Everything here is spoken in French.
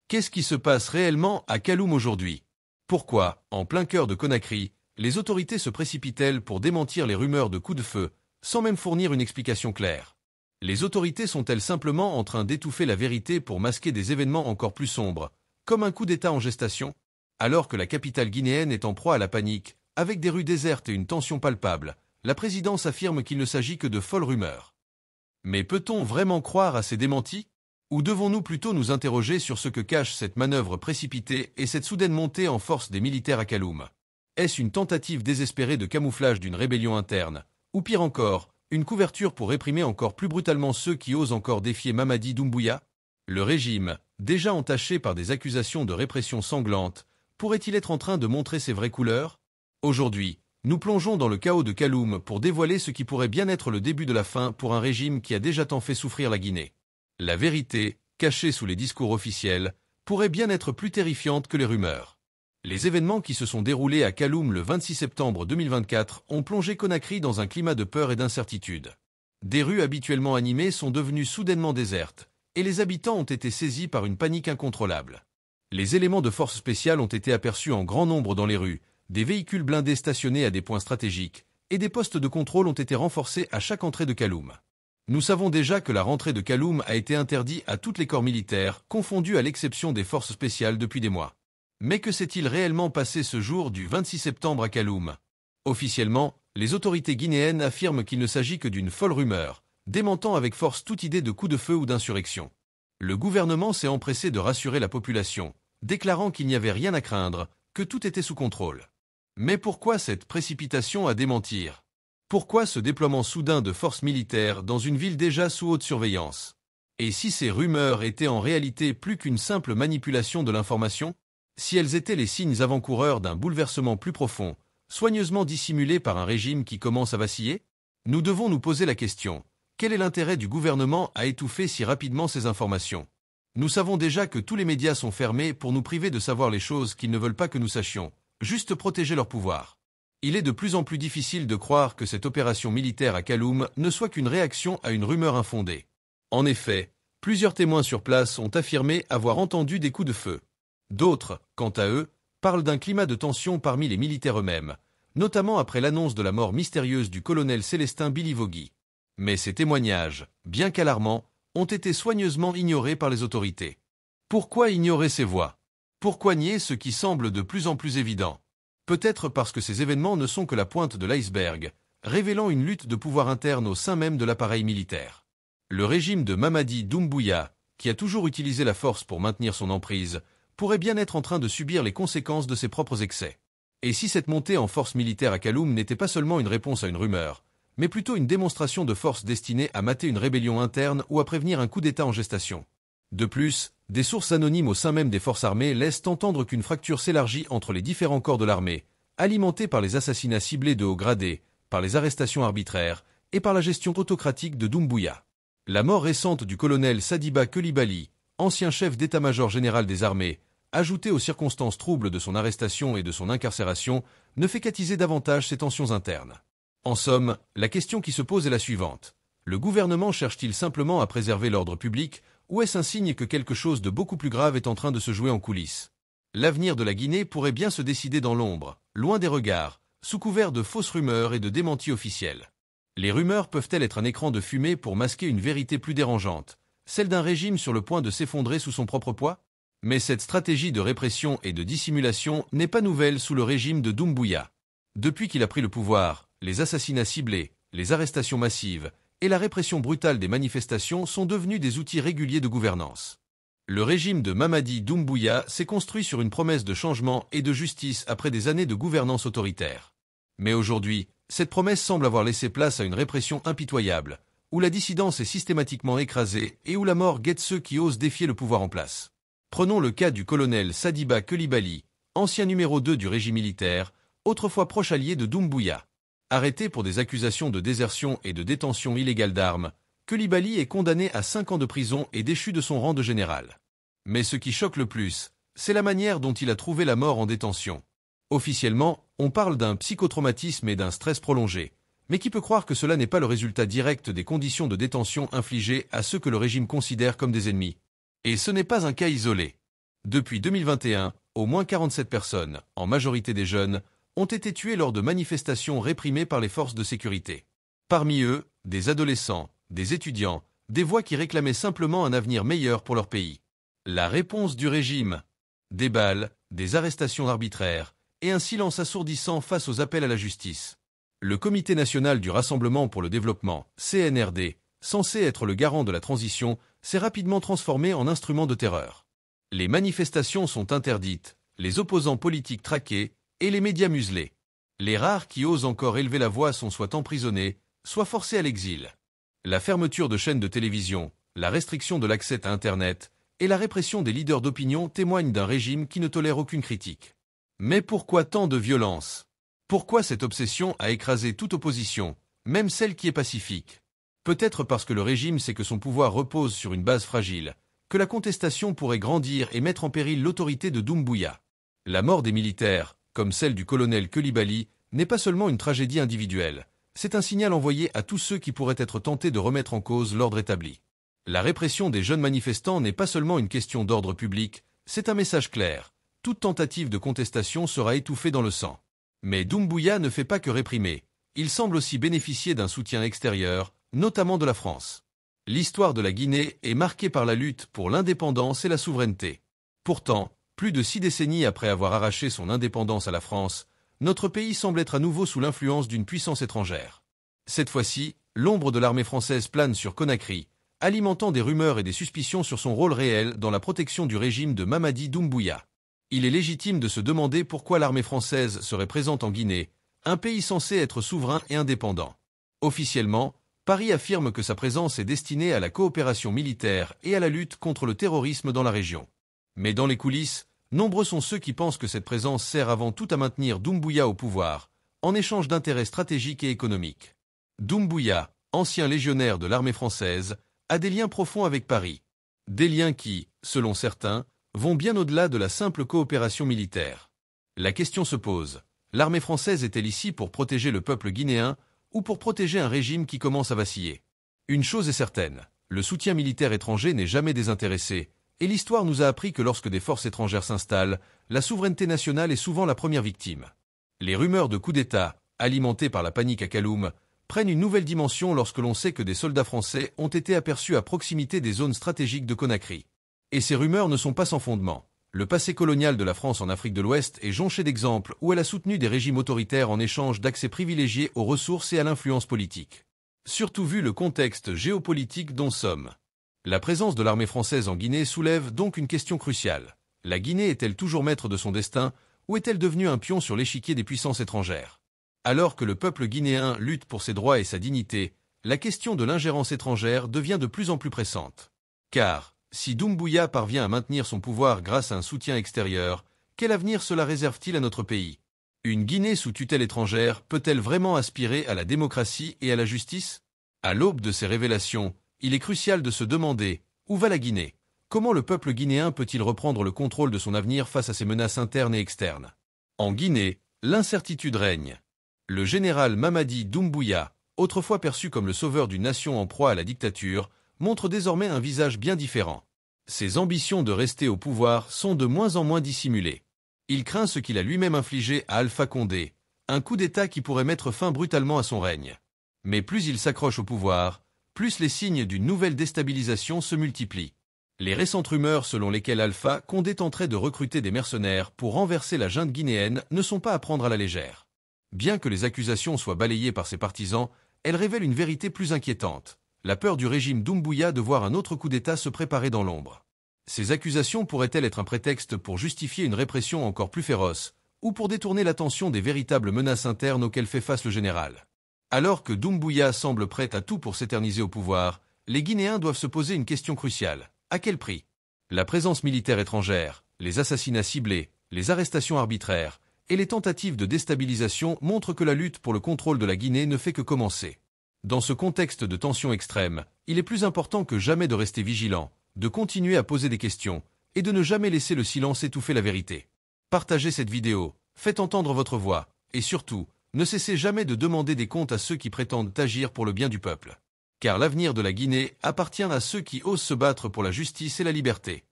Qu'est-ce qui se passe réellement à Kaloum aujourd'hui? Pourquoi, en plein cœur de Conakry, les autorités se précipitent-elles pour démentir les rumeurs de coups de feu, sans même fournir une explication claire? Les autorités sont-elles simplement en train d'étouffer la vérité pour masquer des événements encore plus sombres, comme un coup d'État en gestation? Alors que la capitale guinéenne est en proie à la panique, avec des rues désertes et une tension palpable, la présidence affirme qu'il ne s'agit que de folles rumeurs. Mais peut-on vraiment croire à ces démentis? Ou devons-nous plutôt nous interroger sur ce que cache cette manœuvre précipitée et cette soudaine montée en force des militaires à Kaloum? Est-ce une tentative désespérée de camouflage d'une rébellion interne? Ou pire encore, une couverture pour réprimer encore plus brutalement ceux qui osent encore défier Mamadi Doumbouya? Le régime, déjà entaché par des accusations de répression sanglante, pourrait-il être en train de montrer ses vraies couleurs? Aujourd'hui, nous plongeons dans le chaos de Kaloum pour dévoiler ce qui pourrait bien être le début de la fin pour un régime qui a déjà tant fait souffrir la Guinée. La vérité, cachée sous les discours officiels, pourrait bien être plus terrifiante que les rumeurs. Les événements qui se sont déroulés à Kaloum le 26 septembre 2024 ont plongé Conakry dans un climat de peur et d'incertitude. Des rues habituellement animées sont devenues soudainement désertes, et les habitants ont été saisis par une panique incontrôlable. Les éléments de force spéciale ont été aperçus en grand nombre dans les rues, des véhicules blindés stationnés à des points stratégiques, et des postes de contrôle ont été renforcés à chaque entrée de Kaloum. Nous savons déjà que la rentrée de Kaloum a été interdite à toutes les corps militaires, confondus à l'exception des forces spéciales depuis des mois. Mais que s'est-il réellement passé ce jour du 26 septembre à Kaloum? Officiellement, les autorités guinéennes affirment qu'il ne s'agit que d'une folle rumeur, démentant avec force toute idée de coup de feu ou d'insurrection. Le gouvernement s'est empressé de rassurer la population, déclarant qu'il n'y avait rien à craindre, que tout était sous contrôle. Mais pourquoi cette précipitation à démentir? Pourquoi ce déploiement soudain de forces militaires dans une ville déjà sous haute surveillance? Et si ces rumeurs étaient en réalité plus qu'une simple manipulation de l'information? Si elles étaient les signes avant-coureurs d'un bouleversement plus profond, soigneusement dissimulé par un régime qui commence à vaciller? Nous devons nous poser la question, quel est l'intérêt du gouvernement à étouffer si rapidement ces informations? Nous savons déjà que tous les médias sont fermés pour nous priver de savoir les choses qu'ils ne veulent pas que nous sachions, juste protéger leur pouvoir. Il est de plus en plus difficile de croire que cette opération militaire à Kaloum ne soit qu'une réaction à une rumeur infondée. En effet, plusieurs témoins sur place ont affirmé avoir entendu des coups de feu. D'autres, quant à eux, parlent d'un climat de tension parmi les militaires eux-mêmes, notamment après l'annonce de la mort mystérieuse du colonel Célestin Bilivogui. Mais ces témoignages, bien qu'alarmants, ont été soigneusement ignorés par les autorités. Pourquoi ignorer ces voix? Pourquoi nier ce qui semble de plus en plus évident? Peut-être parce que ces événements ne sont que la pointe de l'iceberg, révélant une lutte de pouvoir interne au sein même de l'appareil militaire. Le régime de Mamadi Doumbouya, qui a toujours utilisé la force pour maintenir son emprise, pourrait bien être en train de subir les conséquences de ses propres excès. Et si cette montée en force militaire à Kaloum n'était pas seulement une réponse à une rumeur, mais plutôt une démonstration de force destinée à mater une rébellion interne ou à prévenir un coup d'État en gestation? De plus, des sources anonymes au sein même des forces armées laissent entendre qu'une fracture s'élargit entre les différents corps de l'armée, alimentée par les assassinats ciblés de haut gradé, par les arrestations arbitraires et par la gestion autocratique de Doumbouya. La mort récente du colonel Sadiba Coulibaly, ancien chef d'état-major général des armées, ajoutée aux circonstances troubles de son arrestation et de son incarcération, ne fait qu'attiser davantage ces tensions internes. En somme, la question qui se pose est la suivante. Le gouvernement cherche-t-il simplement à préserver l'ordre public, ou est-ce un signe que quelque chose de beaucoup plus grave est en train de se jouer en coulisses? L'avenir de la Guinée pourrait bien se décider dans l'ombre, loin des regards, sous couvert de fausses rumeurs et de démentis officiels. Les rumeurs peuvent-elles être un écran de fumée pour masquer une vérité plus dérangeante, celle d'un régime sur le point de s'effondrer sous son propre poids? Mais cette stratégie de répression et de dissimulation n'est pas nouvelle sous le régime de Doumbouya. Depuis qu'il a pris le pouvoir, les assassinats ciblés, les arrestations massives et la répression brutale des manifestations sont devenus des outils réguliers de gouvernance. Le régime de Mamadi Doumbouya s'est construit sur une promesse de changement et de justice après des années de gouvernance autoritaire. Mais aujourd'hui, cette promesse semble avoir laissé place à une répression impitoyable, où la dissidence est systématiquement écrasée et où la mort guette ceux qui osent défier le pouvoir en place. Prenons le cas du colonel Sadiba Coulibaly, ancien numéro 2 du régime militaire, autrefois proche allié de Doumbouya. Arrêté pour des accusations de désertion et de détention illégale d'armes, Coulibaly est condamné à 5 ans de prison et déchu de son rang de général. Mais ce qui choque le plus, c'est la manière dont il a trouvé la mort en détention. Officiellement, on parle d'un psychotraumatisme et d'un stress prolongé, mais qui peut croire que cela n'est pas le résultat direct des conditions de détention infligées à ceux que le régime considère comme des ennemis? Et ce n'est pas un cas isolé. Depuis 2021, au moins 47 personnes, en majorité des jeunes, ont été tuées lors de manifestations réprimées par les forces de sécurité. Parmi eux, des adolescents, des étudiants, des voix qui réclamaient simplement un avenir meilleur pour leur pays. La réponse du régime: des balles, des arrestations arbitraires, et un silence assourdissant face aux appels à la justice. Le Comité national du Rassemblement pour le développement, CNRD, censé être le garant de la transition, s'est rapidement transformé en instrument de terreur. Les manifestations sont interdites, les opposants politiques traqués et les médias muselés. Les rares qui osent encore élever la voix sont soit emprisonnés, soit forcés à l'exil. La fermeture de chaînes de télévision, la restriction de l'accès à Internet et la répression des leaders d'opinion témoignent d'un régime qui ne tolère aucune critique. Mais pourquoi tant de violence? Pourquoi cette obsession à écraser toute opposition, même celle qui est pacifique? Peut-être parce que le régime sait que son pouvoir repose sur une base fragile, que la contestation pourrait grandir et mettre en péril l'autorité de Doumbouya. La mort des militaires, comme celle du colonel Coulibaly, n'est pas seulement une tragédie individuelle, c'est un signal envoyé à tous ceux qui pourraient être tentés de remettre en cause l'ordre établi. La répression des jeunes manifestants n'est pas seulement une question d'ordre public, c'est un message clair. Toute tentative de contestation sera étouffée dans le sang. Mais Doumbouya ne fait pas que réprimer, il semble aussi bénéficier d'un soutien extérieur, notamment de la France. L'histoire de la Guinée est marquée par la lutte pour l'indépendance et la souveraineté. Pourtant, plus de 6 décennies après avoir arraché son indépendance à la France, notre pays semble être à nouveau sous l'influence d'une puissance étrangère. Cette fois-ci, l'ombre de l'armée française plane sur Conakry, alimentant des rumeurs et des suspicions sur son rôle réel dans la protection du régime de Mamadi Doumbouya. Il est légitime de se demander pourquoi l'armée française serait présente en Guinée, un pays censé être souverain et indépendant. Officiellement, Paris affirme que sa présence est destinée à la coopération militaire et à la lutte contre le terrorisme dans la région. Mais dans les coulisses, nombreux sont ceux qui pensent que cette présence sert avant tout à maintenir Doumbouya au pouvoir, en échange d'intérêts stratégiques et économiques. Doumbouya, ancien légionnaire de l'armée française, a des liens profonds avec Paris. Des liens qui, selon certains, vont bien au-delà de la simple coopération militaire. La question se pose, l'armée française est-elle ici pour protéger le peuple guinéen ou pour protéger un régime qui commence à vaciller? Une chose est certaine, le soutien militaire étranger n'est jamais désintéressé, et l'histoire nous a appris que lorsque des forces étrangères s'installent, la souveraineté nationale est souvent la première victime. Les rumeurs de coup d'État, alimentées par la panique à Kaloum, prennent une nouvelle dimension lorsque l'on sait que des soldats français ont été aperçus à proximité des zones stratégiques de Conakry. Et ces rumeurs ne sont pas sans fondement. Le passé colonial de la France en Afrique de l'Ouest est jonché d'exemples où elle a soutenu des régimes autoritaires en échange d'accès privilégié aux ressources et à l'influence politique. Surtout vu le contexte géopolitique dont sommes. La présence de l'armée française en Guinée soulève donc une question cruciale. La Guinée est-elle toujours maître de son destin, ou est-elle devenue un pion sur l'échiquier des puissances étrangères? Alors que le peuple guinéen lutte pour ses droits et sa dignité, la question de l'ingérence étrangère devient de plus en plus pressante. Car, si Doumbouya parvient à maintenir son pouvoir grâce à un soutien extérieur, quel avenir cela réserve-t-il à notre pays? Une Guinée sous tutelle étrangère peut-elle vraiment aspirer à la démocratie et à la justice? À l'aube de ces révélations, il est crucial de se demander, où va la Guinée? Comment le peuple guinéen peut-il reprendre le contrôle de son avenir face à ces menaces internes et externes? En Guinée, l'incertitude règne. Le général Mamadi Doumbouya, autrefois perçu comme le sauveur d'une nation en proie à la dictature, montre désormais un visage bien différent. Ses ambitions de rester au pouvoir sont de moins en moins dissimulées. Il craint ce qu'il a lui-même infligé à Alpha Condé, un coup d'État qui pourrait mettre fin brutalement à son règne. Mais plus il s'accroche au pouvoir, plus les signes d'une nouvelle déstabilisation se multiplient. Les récentes rumeurs selon lesquelles Alpha Condé tenterait de recruter des mercenaires pour renverser la junte guinéenne ne sont pas à prendre à la légère. Bien que les accusations soient balayées par ses partisans, elles révèlent une vérité plus inquiétante. La peur du régime Doumbouya de voir un autre coup d'État se préparer dans l'ombre. Ces accusations pourraient-elles être un prétexte pour justifier une répression encore plus féroce, ou pour détourner l'attention des véritables menaces internes auxquelles fait face le général? Alors que Doumbouya semble prêt à tout pour s'éterniser au pouvoir, les Guinéens doivent se poser une question cruciale. À quel prix? La présence militaire étrangère, les assassinats ciblés, les arrestations arbitraires et les tentatives de déstabilisation montrent que la lutte pour le contrôle de la Guinée ne fait que commencer. Dans ce contexte de tension extrême, il est plus important que jamais de rester vigilant, de continuer à poser des questions et de ne jamais laisser le silence étouffer la vérité. Partagez cette vidéo, faites entendre votre voix, et surtout, ne cessez jamais de demander des comptes à ceux qui prétendent agir pour le bien du peuple. Car l'avenir de la Guinée appartient à ceux qui osent se battre pour la justice et la liberté.